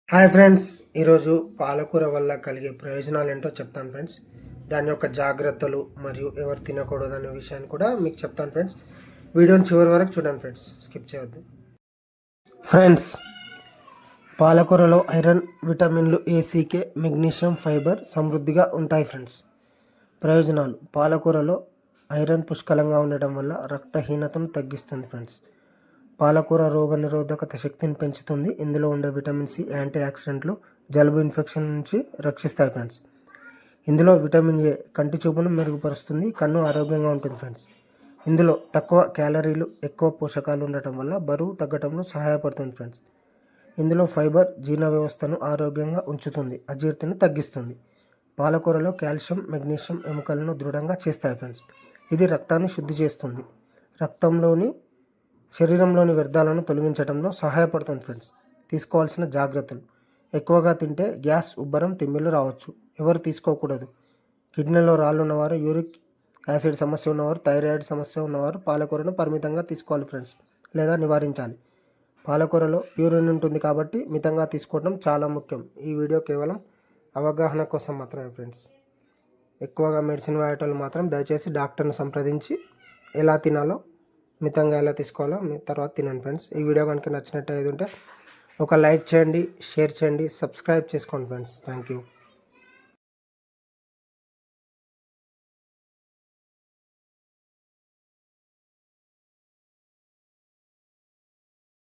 Hi friends, ఈరోజు పాలకూర వల్ల కలిగే ప్రయోజనాలు ఏంటో చెప్తాను ఫ్రెండ్స్. దాని యొక్క జాగ్రత్తలు మరియు ఎవరు తినకూడదు అనే విషయాన్ని కూడా మీకు చెప్తాను ఫ్రెండ్స్. వీడియోని చివరి వరకు చూడండి ఫ్రెండ్స్, స్కిప్ చేయవద్దు. ఫ్రెండ్స్, పాలకూరలో ఐరన్, విటమిన్లు ఏసీకే, మెగ్నీషియం, ఫైబర్ సమృద్ధిగా ఉంటాయి ఫ్రెండ్స్. ప్రయోజనాలు: పాలకూరలో ఐరన్ పుష్కలంగా ఉండటం వల్ల రక్తహీనతను తగ్గిస్తుంది ఫ్రెండ్స్. పాలకూర రోగనిరోధక శక్తిని పెంచుతుంది. ఇందులో ఉండే విటమిన్ సి యాంటీ ఆక్సిడెంట్లు జలుబు ఇన్ఫెక్షన్ నుంచి రక్షిస్తాయి ఫ్రెండ్స్. ఇందులో విటమిన్ ఏ కంటి చూపును మెరుగుపరుస్తుంది, కన్ను ఆరోగ్యంగా ఉంటుంది ఫ్రెండ్స్. ఇందులో తక్కువ క్యాలరీలు, ఎక్కువ పోషకాలు ఉండటం వల్ల బరువు తగ్గటంలో సహాయపడుతుంది ఫ్రెండ్స్. ఇందులో ఫైబర్ జీర్ణ వ్యవస్థను ఆరోగ్యంగా ఉంచుతుంది, అజీర్తిని తగ్గిస్తుంది. పాలకూరలో కాల్షియం, మెగ్నీషియం ఎముకలను దృఢంగా చేస్తాయి ఫ్రెండ్స్. ఇది రక్తాన్ని శుద్ధి చేస్తుంది, శరీరంలోని వ్యర్థాలను తొలగించడంలో సహాయపడుతుంది ఫ్రెండ్స్. తీసుకోవాల్సిన జాగ్రత్తలు: ఎక్కువగా తింటే గ్యాస్, ఉబ్బరం, తిమ్మిళ్ళు రావచ్చు. ఎవరు తీసుకోకూడదు: కిడ్నీలో రాళ్ళు ఉన్నవారు, యూరిక్ యాసిడ్ సమస్య ఉన్నవారు, థైరాయిడ్ సమస్య ఉన్నవారు పాలకూరను పరిమితంగా తీసుకోవాలి ఫ్రెండ్స్, లేదా నివారించాలి. పాలకూరలో ప్యూరిన్ ఉంటుంది కాబట్టి మితంగా తీసుకోవడం చాలా ముఖ్యం. ఈ వీడియో కేవలం అవగాహన కోసం మాత్రమే ఫ్రెండ్స్. ఎక్కువగా మెడిసిన్ వాడేటోళ్ళు మాత్రం దయచేసి డాక్టర్ను సంప్రదించి ఎలా తినాలో, మితంగా ఎలా తీసుకోవాలో తర్వాత తినండి ఫ్రెండ్స్. ఈ వీడియో కనుక నచ్చినట్టు ఉంటే ఒక లైక్ చేయండి, షేర్ చేయండి, సబ్స్క్రైబ్ చేసుకోండి ఫ్రెండ్స్. Thank you.